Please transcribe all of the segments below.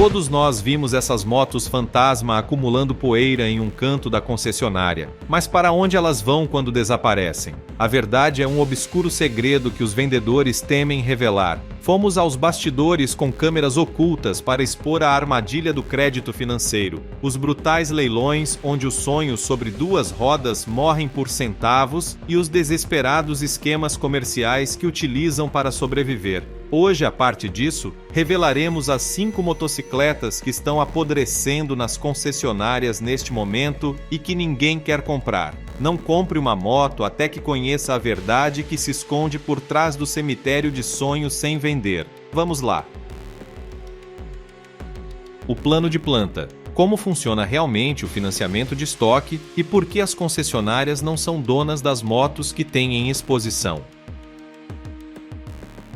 Todos nós vimos essas motos fantasma acumulando poeira em um canto da concessionária. Mas para onde elas vão quando desaparecem? A verdade é um obscuro segredo que os vendedores temem revelar. Fomos aos bastidores com câmeras ocultas para expor a armadilha do crédito financeiro. Os brutais leilões onde os sonhos sobre duas rodas morrem por centavos e os desesperados esquemas comerciais que utilizam para sobreviver. Hoje, a parte disso, revelaremos as 5 motocicletas que estão apodrecendo nas concessionárias neste momento e que ninguém quer comprar. Não compre uma moto até que conheça a verdade que se esconde por trás do cemitério de sonhos sem vender. Vamos lá! O plano de planta. Como funciona realmente o financiamento de estoque e por que as concessionárias não são donas das motos que têm em exposição.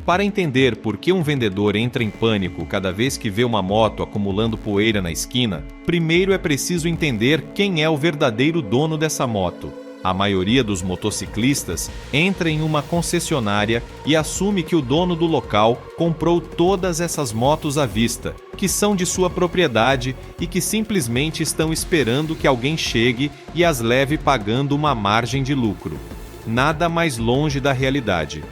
Para entender por que um vendedor entra em pânico cada vez que vê uma moto acumulando poeira na esquina, primeiro é preciso entender quem é o verdadeiro dono dessa moto. A maioria dos motociclistas entra em uma concessionária e assume que o dono do local comprou todas essas motos à vista, que são de sua propriedade e que simplesmente estão esperando que alguém chegue e as leve pagando uma margem de lucro. Nada mais longe da realidade.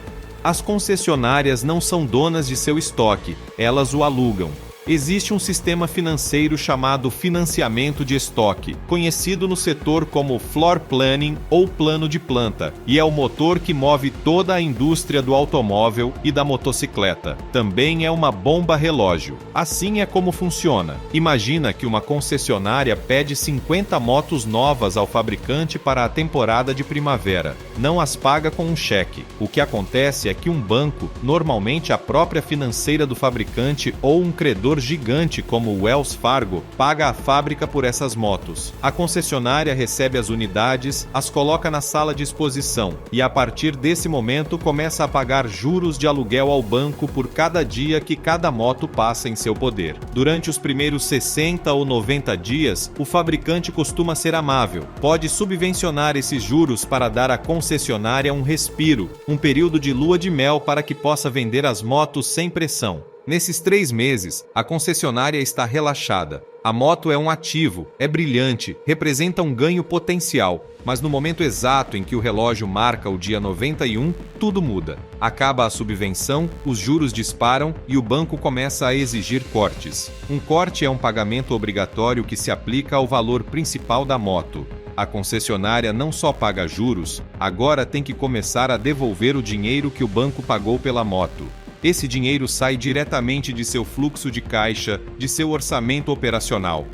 As concessionárias não são donas de seu estoque, elas o alugam. Existe um sistema financeiro chamado financiamento de estoque, conhecido no setor como floor planning ou plano de planta, e é o motor que move toda a indústria do automóvel e da motocicleta. Também é uma bomba relógio. Assim é como funciona. Imagina que uma concessionária pede 50 motos novas ao fabricante para a temporada de primavera. Não as paga com um cheque. O que acontece é que um banco, normalmente a própria financeira do fabricante ou um credor gigante como o Wells Fargo, paga a fábrica por essas motos. A concessionária recebe as unidades, as coloca na sala de exposição e a partir desse momento começa a pagar juros de aluguel ao banco por cada dia que cada moto passa em seu poder. Durante os primeiros 60 ou 90 dias, o fabricante costuma ser amável. Pode subvencionar esses juros para dar à concessionária um respiro, um período de lua de mel para que possa vender as motos sem pressão. Nesses 3 meses, a concessionária está relaxada. A moto é um ativo, é brilhante, representa um ganho potencial, mas no momento exato em que o relógio marca o dia 91, tudo muda. Acaba a subvenção, os juros disparam e o banco começa a exigir cortes. Um corte é um pagamento obrigatório que se aplica ao valor principal da moto. A concessionária não só paga juros, agora tem que começar a devolver o dinheiro que o banco pagou pela moto. Esse dinheiro sai diretamente de seu fluxo de caixa, de seu orçamento operacional.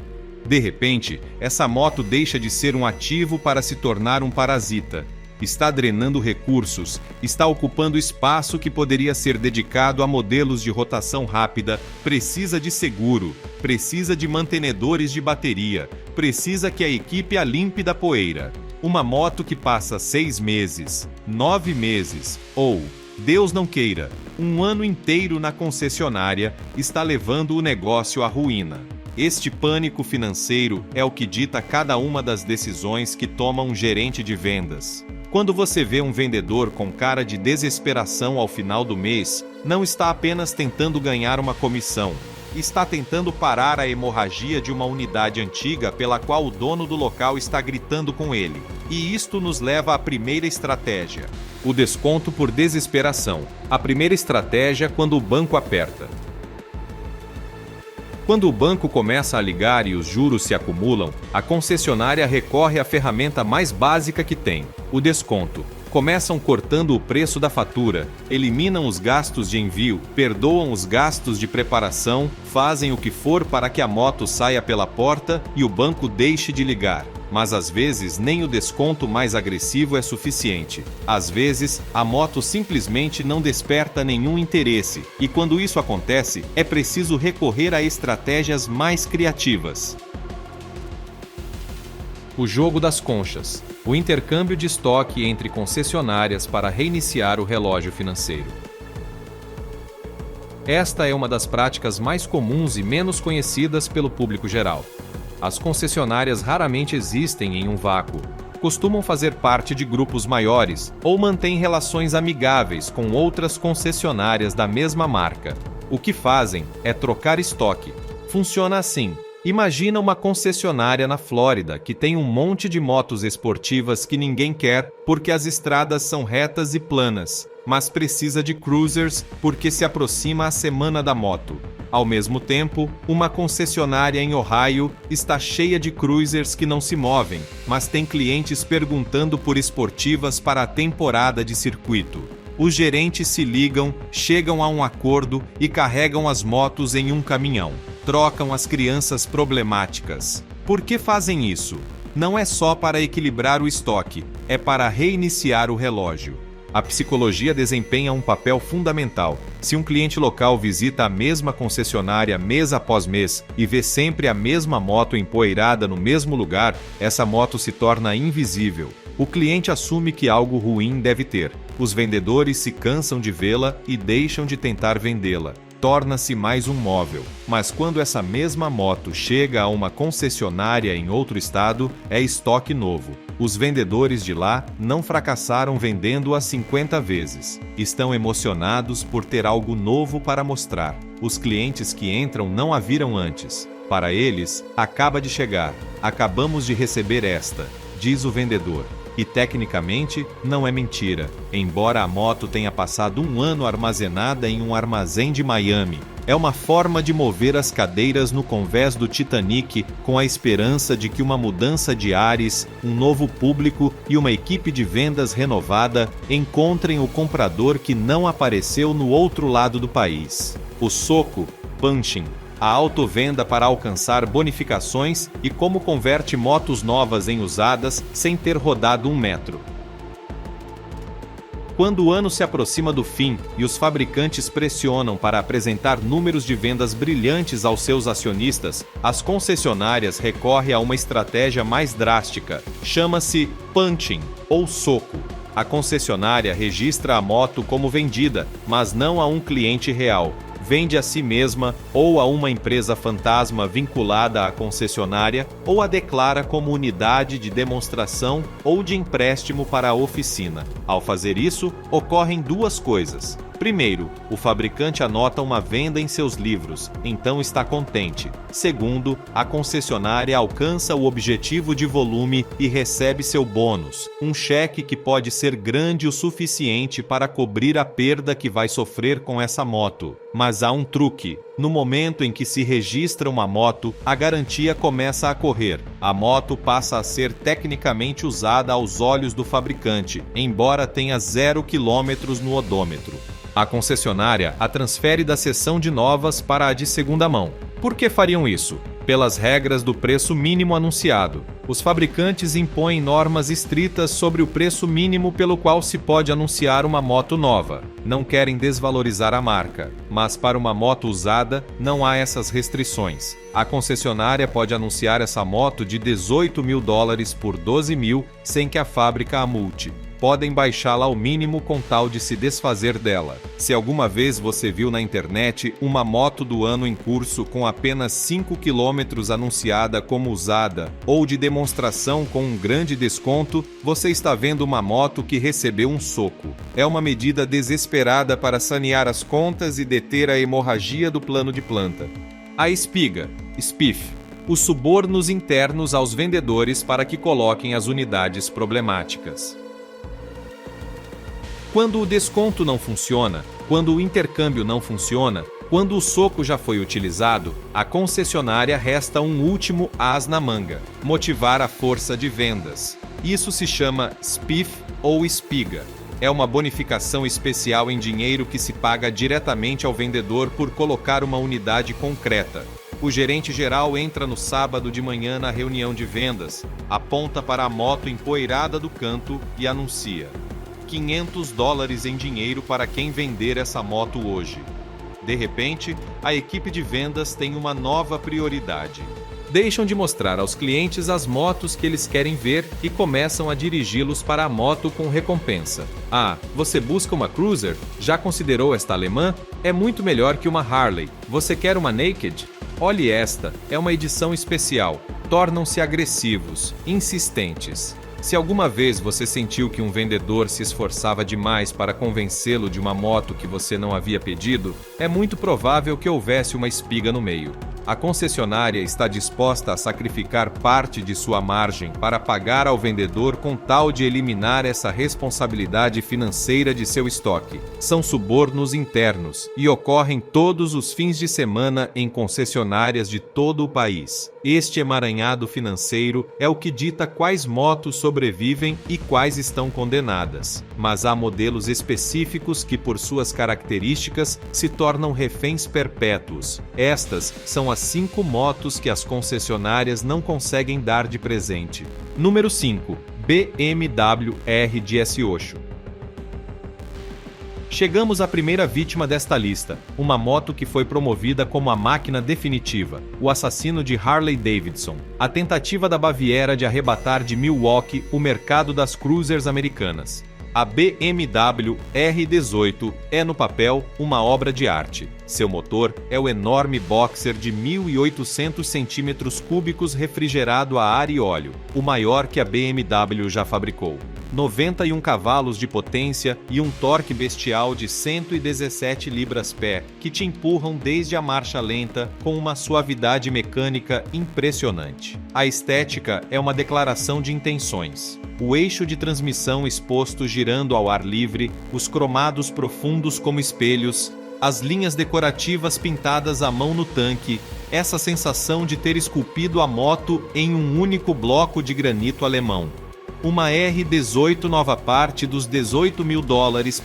De repente, essa moto deixa de ser um ativo para se tornar um parasita. Está drenando recursos, está ocupando espaço que poderia ser dedicado a modelos de rotação rápida, precisa de seguro, precisa de mantenedores de bateria, precisa que a equipe a limpe da poeira. Uma moto que passa 6 meses, 9 meses ou, Deus não queira, um ano inteiro na concessionária está levando o negócio à ruína. Este pânico financeiro é o que dita cada uma das decisões que toma um gerente de vendas. Quando você vê um vendedor com cara de desesperação ao final do mês, não está apenas tentando ganhar uma comissão, está tentando parar a hemorragia de uma unidade antiga pela qual o dono do local está gritando com ele. E isto nos leva à primeira estratégia: o desconto por desesperação. A primeira estratégia quando o banco aperta. Quando o banco começa a ligar e os juros se acumulam, a concessionária recorre à ferramenta mais básica que tem: o desconto. Começam cortando o preço da fatura, eliminam os gastos de envio, perdoam os gastos de preparação, fazem o que for para que a moto saia pela porta e o banco deixe de ligar. Mas às vezes nem o desconto mais agressivo é suficiente. Às vezes, a moto simplesmente não desperta nenhum interesse, e quando isso acontece, é preciso recorrer a estratégias mais criativas. O jogo das conchas. O intercâmbio de estoque entre concessionárias para reiniciar o relógio financeiro. Esta é uma das práticas mais comuns e menos conhecidas pelo público geral. As concessionárias raramente existem em um vácuo. Costumam fazer parte de grupos maiores ou mantêm relações amigáveis com outras concessionárias da mesma marca. O que fazem é trocar estoque. Funciona assim. Imagina uma concessionária na Flórida que tem um monte de motos esportivas que ninguém quer porque as estradas são retas e planas, mas precisa de cruisers porque se aproxima a semana da moto. Ao mesmo tempo, uma concessionária em Ohio está cheia de cruisers que não se movem, mas tem clientes perguntando por esportivas para a temporada de circuito. Os gerentes se ligam, chegam a um acordo e carregam as motos em um caminhão. Trocam as crianças problemáticas. Por que fazem isso? Não é só para equilibrar o estoque, é para reiniciar o relógio. A psicologia desempenha um papel fundamental. Se um cliente local visita a mesma concessionária mês após mês e vê sempre a mesma moto empoeirada no mesmo lugar, essa moto se torna invisível. O cliente assume que algo ruim deve ter. Os vendedores se cansam de vê-la e deixam de tentar vendê-la. Torna-se mais um móvel. Mas quando essa mesma moto chega a uma concessionária em outro estado, é estoque novo. Os vendedores de lá não fracassaram vendendo-a 50 vezes. Estão emocionados por ter algo novo para mostrar. Os clientes que entram não a viram antes. Para eles, acaba de chegar. Acabamos de receber esta, diz o vendedor. E tecnicamente, não é mentira, embora a moto tenha passado um ano armazenada em um armazém de Miami. É uma forma de mover as cadeiras no convés do Titanic com a esperança de que uma mudança de ares, um novo público e uma equipe de vendas renovada encontrem o comprador que não apareceu no outro lado do país. O soco, punching, a autovenda para alcançar bonificações e como converte motos novas em usadas sem ter rodado 1 metro. Quando o ano se aproxima do fim e os fabricantes pressionam para apresentar números de vendas brilhantes aos seus acionistas, as concessionárias recorrem a uma estratégia mais drástica. Chama-se punching ou soco. A concessionária registra a moto como vendida, mas não a um cliente real. Vende a si mesma ou a uma empresa fantasma vinculada à concessionária ou a declara como unidade de demonstração ou de empréstimo para a oficina. Ao fazer isso, ocorrem 2 coisas. Primeiro, o fabricante anota uma venda em seus livros, então está contente. Segundo, a concessionária alcança o objetivo de volume e recebe seu bônus, um cheque que pode ser grande o suficiente para cobrir a perda que vai sofrer com essa moto. Mas há um truque. No momento em que se registra uma moto, a garantia começa a correr. A moto passa a ser tecnicamente usada aos olhos do fabricante, embora tenha 0 km no odômetro. A concessionária a transfere da seção de novas para a de segunda mão. Por que fariam isso? Pelas regras do preço mínimo anunciado. Os fabricantes impõem normas estritas sobre o preço mínimo pelo qual se pode anunciar uma moto nova. Não querem desvalorizar a marca, mas para uma moto usada não há essas restrições. A concessionária pode anunciar essa moto de $18 mil por 12 mil sem que a fábrica a multe. Podem baixá-la ao mínimo com tal de se desfazer dela. Se alguma vez você viu na internet uma moto do ano em curso com apenas 5 km anunciada como usada ou de demonstração com um grande desconto, você está vendo uma moto que recebeu um soco. É uma medida desesperada para sanear as contas e deter a hemorragia do plano de planta. A espiga, SPIF, os subornos internos aos vendedores para que coloquem as unidades problemáticas. Quando o desconto não funciona, quando o intercâmbio não funciona, quando o soco já foi utilizado, a concessionária resta um último as na manga: motivar a força de vendas. Isso se chama SPIF ou espiga. É uma bonificação especial em dinheiro que se paga diretamente ao vendedor por colocar uma unidade concreta. O gerente geral entra no sábado de manhã na reunião de vendas, aponta para a moto empoeirada do canto e anuncia: $500 em dinheiro para quem vender essa moto hoje. De repente, a equipe de vendas tem uma nova prioridade. Deixam de mostrar aos clientes as motos que eles querem ver e começam a dirigi-los para a moto com recompensa. Ah, você busca uma Cruiser? Já considerou esta alemã? É muito melhor que uma Harley. Você quer uma Naked? Olhe esta, é uma edição especial. Tornam-se agressivos, insistentes. Se alguma vez você sentiu que um vendedor se esforçava demais para convencê-lo de uma moto que você não havia pedido, é muito provável que houvesse uma espiga no meio. A concessionária está disposta a sacrificar parte de sua margem para pagar ao vendedor com tal de eliminar essa responsabilidade financeira de seu estoque. São subornos internos e ocorrem todos os fins de semana em concessionárias de todo o país. Este emaranhado financeiro é o que dita quais motos sobrevivem e quais estão condenadas. Mas há modelos específicos que, por suas características, se tornam reféns perpétuos. Estas são as 5 motos que as concessionárias não conseguem dar de presente. Número 5. BMW R de S8. Chegamos à primeira vítima desta lista, uma moto que foi promovida como a máquina definitiva, o assassino de Harley Davidson, a tentativa da Baviera de arrebatar de Milwaukee o mercado das cruisers americanas. A BMW R18 é, no papel, uma obra de arte. Seu motor é o enorme boxer de 1.800 cm3 refrigerado a ar e óleo, o maior que a BMW já fabricou. 91 cavalos de potência e um torque bestial de 117 libras-pé, que te empurram desde a marcha lenta com uma suavidade mecânica impressionante. A estética é uma declaração de intenções. O eixo de transmissão exposto girando ao ar livre, os cromados profundos como espelhos, as linhas decorativas pintadas à mão no tanque, essa sensação de ter esculpido a moto em um único bloco de granito alemão. Uma R18 nova parte dos $18 mil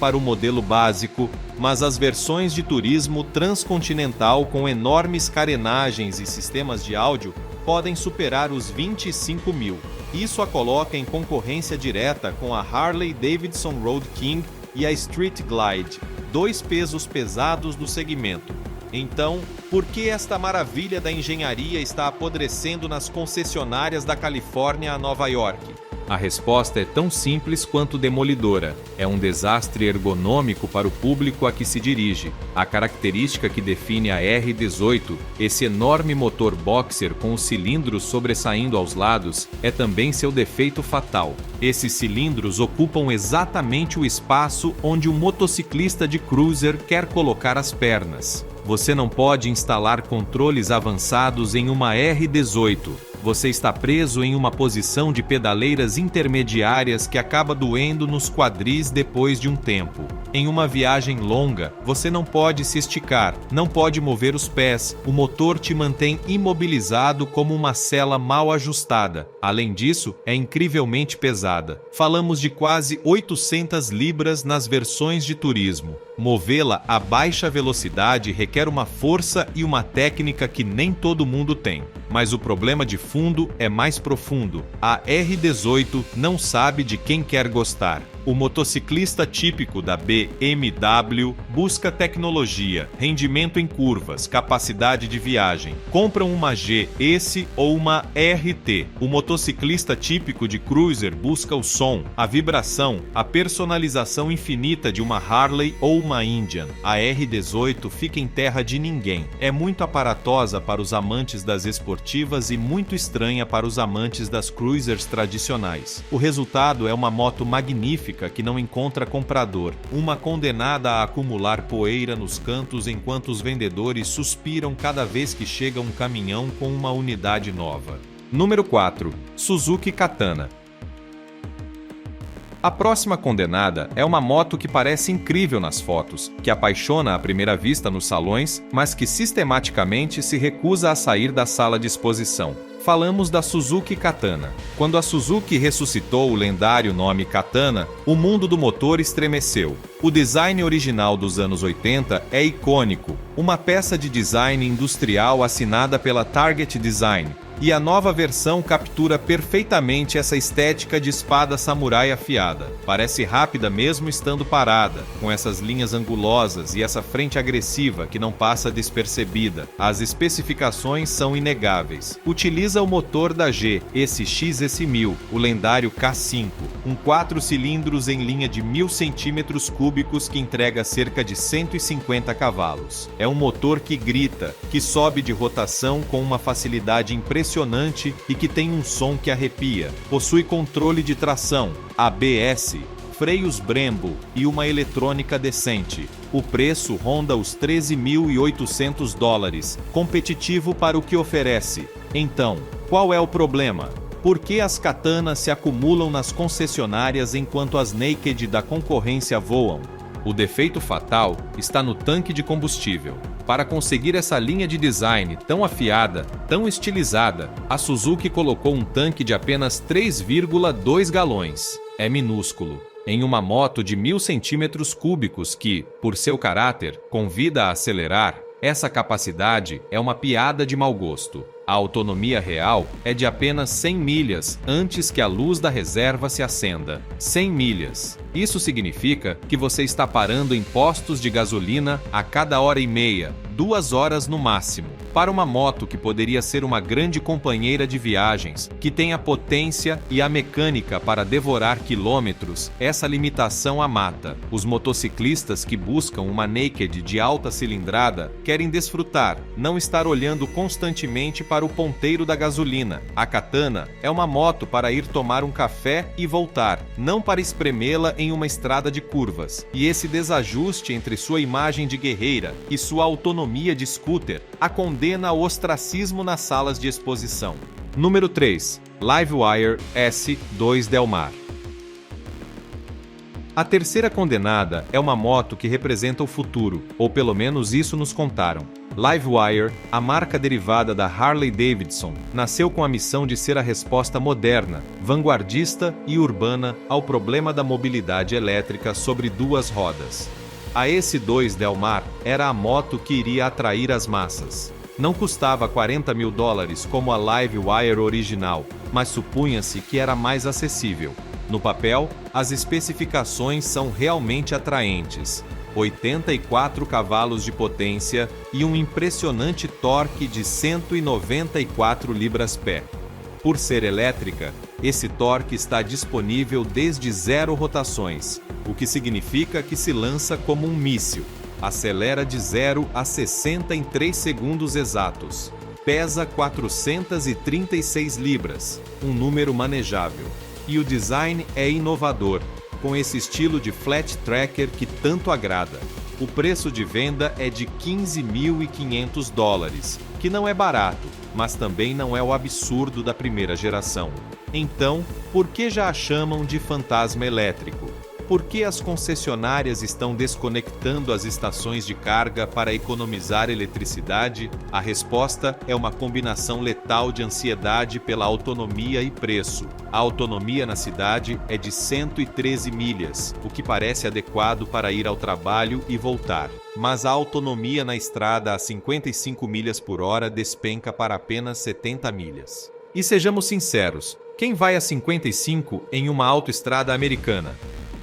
para o modelo básico, mas as versões de turismo transcontinental com enormes carenagens e sistemas de áudio podem superar os 25 mil. Isso a coloca em concorrência direta com a Harley Davidson Road King e a Street Glide, 2 pesos pesados do segmento. Então, por que esta maravilha da engenharia está apodrecendo nas concessionárias da Califórnia a Nova York? A resposta é tão simples quanto demolidora. É um desastre ergonômico para o público a que se dirige. A característica que define a R18, esse enorme motor boxer com os cilindros sobressaindo aos lados, é também seu defeito fatal. Esses cilindros ocupam exatamente o espaço onde um motociclista de cruiser quer colocar as pernas. Você não pode instalar controles avançados em uma R18. Você está preso em uma posição de pedaleiras intermediárias que acaba doendo nos quadris depois de um tempo. Em uma viagem longa, você não pode se esticar, não pode mover os pés, o motor te mantém imobilizado como uma sela mal ajustada. Além disso, é incrivelmente pesada. Falamos de quase 800 libras nas versões de turismo. Movê-la a baixa velocidade requer uma força e uma técnica que nem todo mundo tem. Mas o problema de fundo é mais profundo. A R18 não sabe de quem quer gostar. O motociclista típico da BMW busca tecnologia, rendimento em curvas, capacidade de viagem. Compram uma G, esse ou uma RT. O motociclista típico de cruiser busca o som, a vibração, a personalização infinita de uma Harley ou uma Indian. A R18 fica em terra de ninguém. É muito aparatosa para os amantes das esportivas e muito estranha para os amantes das cruisers tradicionais. O resultado é uma moto magnífica que não encontra comprador, uma condenada a acumular poeira nos cantos enquanto os vendedores suspiram cada vez que chega um caminhão com uma unidade nova. Número 4. Suzuki Katana. A próxima condenada é uma moto que parece incrível nas fotos, que apaixona à primeira vista nos salões, mas que sistematicamente se recusa a sair da sala de exposição. Falamos da Suzuki Katana. Quando a Suzuki ressuscitou o lendário nome Katana, o mundo do motor estremeceu. O design original dos anos 80 é icônico, uma peça de design industrial assinada pela Target Design, e a nova versão captura perfeitamente essa estética de espada samurai afiada. Parece rápida mesmo estando parada, com essas linhas angulosas e essa frente agressiva que não passa despercebida. As especificações são inegáveis. Utiliza o motor da G, esse XS1000, o lendário K5, um 4 cilindros em linha de 1000 cm3 que entrega cerca de 150 cavalos. É um motor que grita, que sobe de rotação com uma facilidade impressionante e que tem um som que arrepia. Possui controle de tração, ABS, freios Brembo e uma eletrônica decente. O preço ronda os $13.800, competitivo para o que oferece. Então, qual é o problema? Por que as Katanas se acumulam nas concessionárias enquanto as Naked da concorrência voam? O defeito fatal está no tanque de combustível. Para conseguir essa linha de design tão afiada, tão estilizada, a Suzuki colocou um tanque de apenas 3,2 galões. É minúsculo. Em uma moto de 1.000 centímetros cúbicos que, por seu caráter, convida a acelerar, essa capacidade é uma piada de mau gosto. A autonomia real é de apenas 100 milhas antes que a luz da reserva se acenda. 100 milhas. Isso significa que você está parando em postos de gasolina a cada hora e meia, 2 horas no máximo. Para uma moto que poderia ser uma grande companheira de viagens, que tem a potência e a mecânica para devorar quilômetros, essa limitação a mata. Os motociclistas que buscam uma Naked de alta cilindrada querem desfrutar, não estar olhando constantemente para o ponteiro da gasolina. A Katana é uma moto para ir tomar um café e voltar, não para espremê-la em uma estrada de curvas. E esse desajuste entre sua imagem de guerreira e sua autonomia de scooter a condena ao ostracismo nas salas de exposição. Número 3. Livewire S2 Del Mar. A terceira condenada é uma moto que representa o futuro, ou pelo menos isso nos contaram. Livewire, a marca derivada da Harley-Davidson, nasceu com a missão de ser a resposta moderna, vanguardista e urbana ao problema da mobilidade elétrica sobre 2 rodas. A S2 Del Mar era a moto que iria atrair as massas. Não custava $40 mil como a Livewire original, mas supunha-se que era mais acessível. No papel, as especificações são realmente atraentes. 84 cavalos de potência e um impressionante torque de 194 libras-pé. Por ser elétrica, esse torque está disponível desde 0 rotações, o que significa que se lança como um míssil. Acelera de 0 a 60 em 3 segundos exatos. Pesa 436 libras, um número manejável. E o design é inovador, com esse estilo de flat tracker que tanto agrada. O preço de venda é de $15.500, que não é barato, mas também não é o absurdo da primeira geração. Então, por que já a chamam de fantasma elétrico? Por que as concessionárias estão desconectando as estações de carga para economizar eletricidade? A resposta é uma combinação letal de ansiedade pela autonomia e preço. A autonomia na cidade é de 113 milhas, o que parece adequado para ir ao trabalho e voltar. Mas a autonomia na estrada a 55 milhas por hora despenca para apenas 70 milhas. E sejamos sinceros, quem vai a 55 em uma autoestrada americana?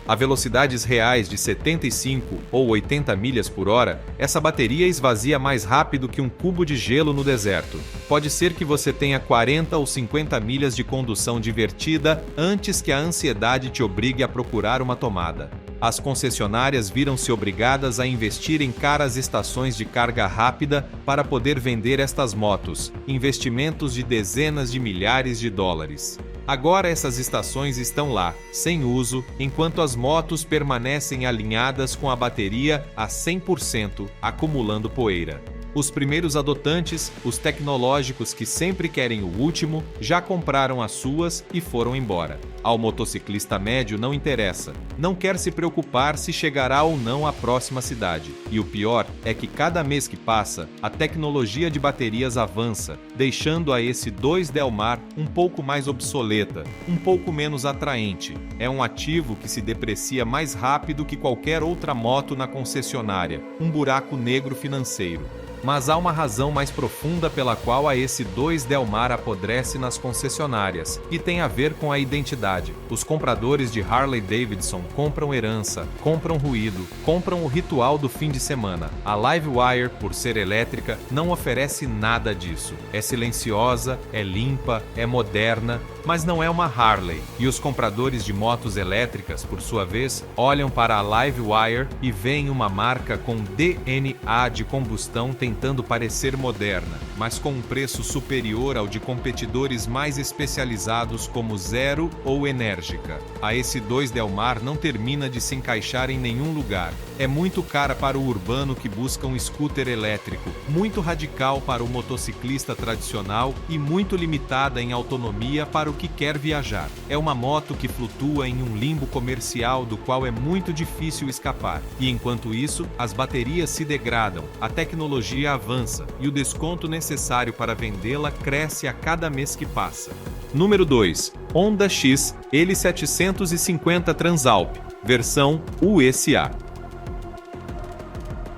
A velocidades reais de 75 ou 80 milhas por hora, essa bateria esvazia mais rápido que um cubo de gelo no deserto. Pode ser que você tenha 40 ou 50 milhas de condução divertida antes que a ansiedade te obrigue a procurar uma tomada. As concessionárias viram-se obrigadas a investir em caras estações de carga rápida para poder vender estas motos, investimentos de dezenas de milhares de dólares. Agora essas estações estão lá, sem uso, enquanto as motos permanecem alinhadas com a bateria a 100%, acumulando poeira. Os primeiros adotantes, os tecnológicos que sempre querem o último, já compraram as suas e foram embora. Ao motociclista médio não interessa, não quer se preocupar se chegará ou não à próxima cidade. E o pior é que cada mês que passa, a tecnologia de baterias avança, deixando a S2 Del Mar um pouco mais obsoleta, um pouco menos atraente. É um ativo que se deprecia mais rápido que qualquer outra moto na concessionária, um buraco negro financeiro. Mas há uma razão mais profunda pela qual a S2 Del Mar apodrece nas concessionárias, e tem a ver com a identidade. Os compradores de Harley-Davidson compram herança, compram ruído, compram o ritual do fim de semana. A Livewire, por ser elétrica, não oferece nada disso. É silenciosa, é limpa, é moderna, mas não é uma Harley. E os compradores de motos elétricas, por sua vez, olham para a Livewire e veem uma marca com DNA de combustão aparentando parecer moderna, mas com um preço superior ao de competidores mais especializados como Zero ou Enérgica. A S2 Del Mar não termina de se encaixar em nenhum lugar. É muito cara para o urbano que busca um scooter elétrico, muito radical para o motociclista tradicional e muito limitada em autonomia para o que quer viajar. É uma moto que flutua em um limbo comercial do qual é muito difícil escapar. E enquanto isso, as baterias se degradam, a tecnologia avança e o desconto necessário para vendê-la cresce a cada mês que passa. Número 2. Honda X L750 Transalp, versão USA.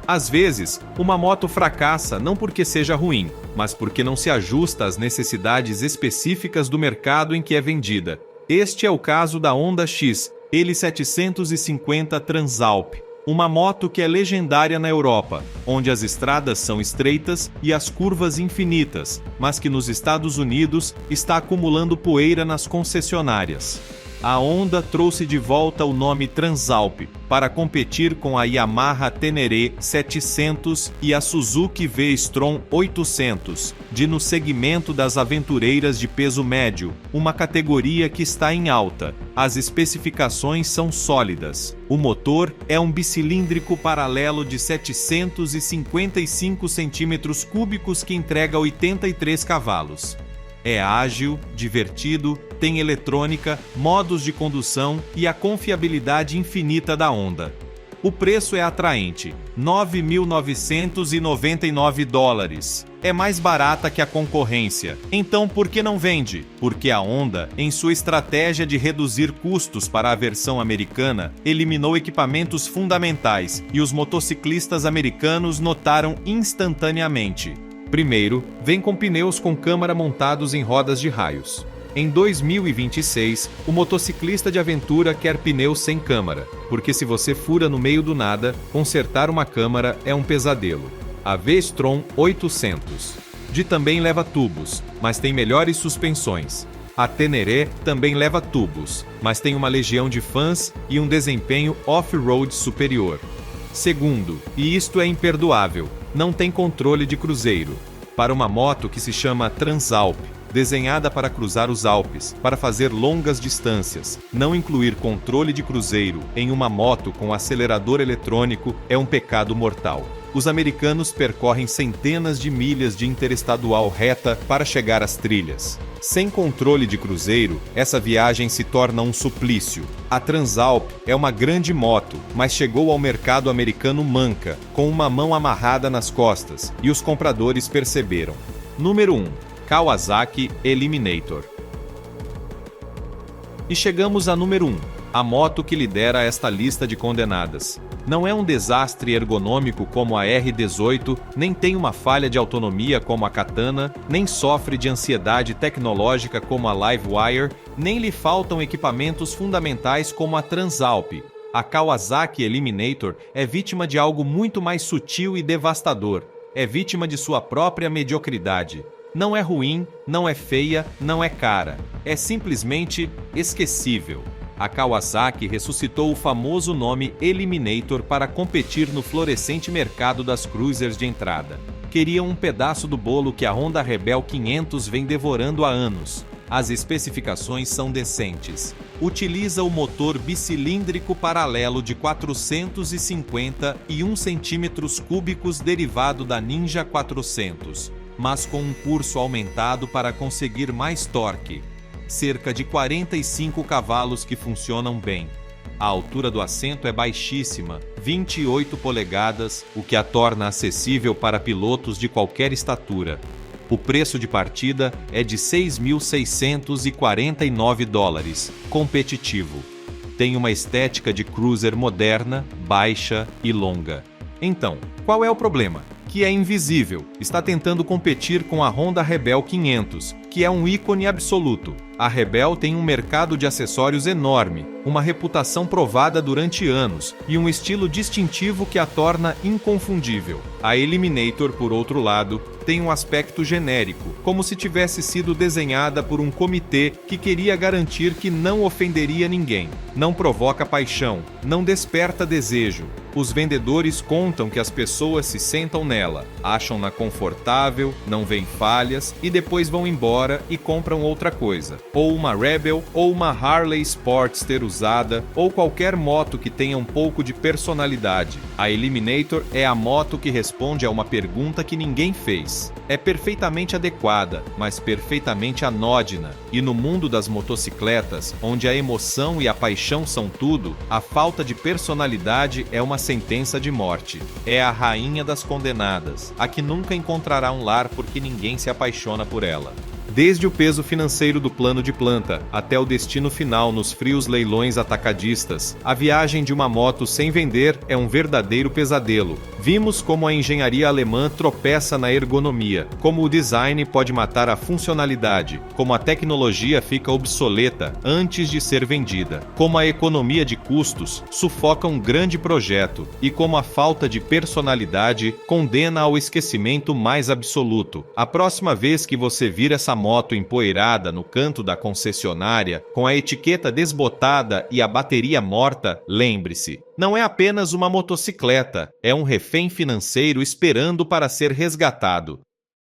Às vezes, uma moto fracassa não porque seja ruim, mas porque não se ajusta às necessidades específicas do mercado em que é vendida. Este é o caso da Honda X L750 Transalp, uma moto que é legendária na Europa, onde as estradas são estreitas e as curvas infinitas, mas que nos Estados Unidos está acumulando poeira nas concessionárias. A Honda trouxe de volta o nome Transalp para competir com a Yamaha Tenere 700 e a Suzuki V-Strom 800, no segmento das aventureiras de peso médio, uma categoria que está em alta. As especificações são sólidas. O motor é um bicilíndrico paralelo de 755 cm3 que entrega 83 cavalos. É ágil, divertido, tem eletrônica, modos de condução e a confiabilidade infinita da Honda. O preço é atraente, $9.999. É mais barata que a concorrência. Então por que não vende? Porque a Honda, em sua estratégia de reduzir custos para a versão americana, eliminou equipamentos fundamentais e os motociclistas americanos notaram instantaneamente. Primeiro, vem com pneus com câmara montados em rodas de raios. Em 2026, o motociclista de aventura quer pneus sem câmara, porque se você fura no meio do nada, consertar uma câmara é um pesadelo. A V-Strom 800 também leva tubos, mas tem melhores suspensões. A Tenere também leva tubos, mas tem uma legião de fãs e um desempenho off-road superior. Segundo, e isto é imperdoável, não tem controle de cruzeiro. Para uma moto que se chama Transalp, desenhada para cruzar os Alpes, para fazer longas distâncias, não incluir controle de cruzeiro em uma moto com acelerador eletrônico é um pecado mortal. Os americanos percorrem centenas de milhas de interestadual reta para chegar às trilhas. Sem controle de cruzeiro, essa viagem se torna um suplício. A Transalp é uma grande moto, mas chegou ao mercado americano manca, com uma mão amarrada nas costas, e os compradores perceberam. Número 1. Kawasaki Eliminator. E chegamos a número 1, a moto que lidera esta lista de condenadas. Não é um desastre ergonômico como a R18, nem tem uma falha de autonomia como a Katana, nem sofre de ansiedade tecnológica como a Livewire, nem lhe faltam equipamentos fundamentais como a Transalp. A Kawasaki Eliminator é vítima de algo muito mais sutil e devastador. É vítima de sua própria mediocridade. Não é ruim, não é feia, não é cara. É simplesmente esquecível. A Kawasaki ressuscitou o famoso nome Eliminator para competir no florescente mercado das cruisers de entrada. Queriam um pedaço do bolo que a Honda Rebel 500 vem devorando há anos. As especificações são decentes. Utiliza o motor bicilíndrico paralelo de 451 cm3 derivado da Ninja 400, mas com um pulso aumentado para conseguir mais torque. Cerca de 45 cavalos que funcionam bem. A altura do assento é baixíssima, 28 polegadas, o que a torna acessível para pilotos de qualquer estatura. O preço de partida é de $6.649, competitivo. Tem uma estética de cruiser moderna, baixa e longa. Então, qual é o problema? Que é invisível, está tentando competir com a Honda Rebel 500, que é um ícone absoluto. A Rebel tem um mercado de acessórios enorme, uma reputação provada durante anos e um estilo distintivo que a torna inconfundível. A Eliminator, por outro lado, tem um aspecto genérico, como se tivesse sido desenhada por um comitê que queria garantir que não ofenderia ninguém. Não provoca paixão, não desperta desejo. Os vendedores contam que as pessoas se sentam nela, acham-na confortável, não veem falhas e depois vão embora e compram outra coisa. Ou uma Rebel, ou uma Harley Sportster usada, ou qualquer moto que tenha um pouco de personalidade. A Eliminator é a moto que responde a uma pergunta que ninguém fez. É perfeitamente adequada, mas perfeitamente anódina. E no mundo das motocicletas, onde a emoção e a paixão são tudo, a falta de personalidade é uma sentença de morte. É a rainha das condenadas, a que nunca encontrará um lar porque ninguém se apaixona por ela. Desde o peso financeiro do plano de planta até o destino final nos frios leilões atacadistas, a viagem de uma moto sem vender é um verdadeiro pesadelo. Vimos como a engenharia alemã tropeça na ergonomia, como o design pode matar a funcionalidade, como a tecnologia fica obsoleta antes de ser vendida, como a economia de custos sufoca um grande projeto e como a falta de personalidade condena ao esquecimento mais absoluto. A próxima vez que você vir essa moto empoeirada no canto da concessionária, com a etiqueta desbotada e a bateria morta, lembre-se, não é apenas uma motocicleta, é um refém financeiro esperando para ser resgatado.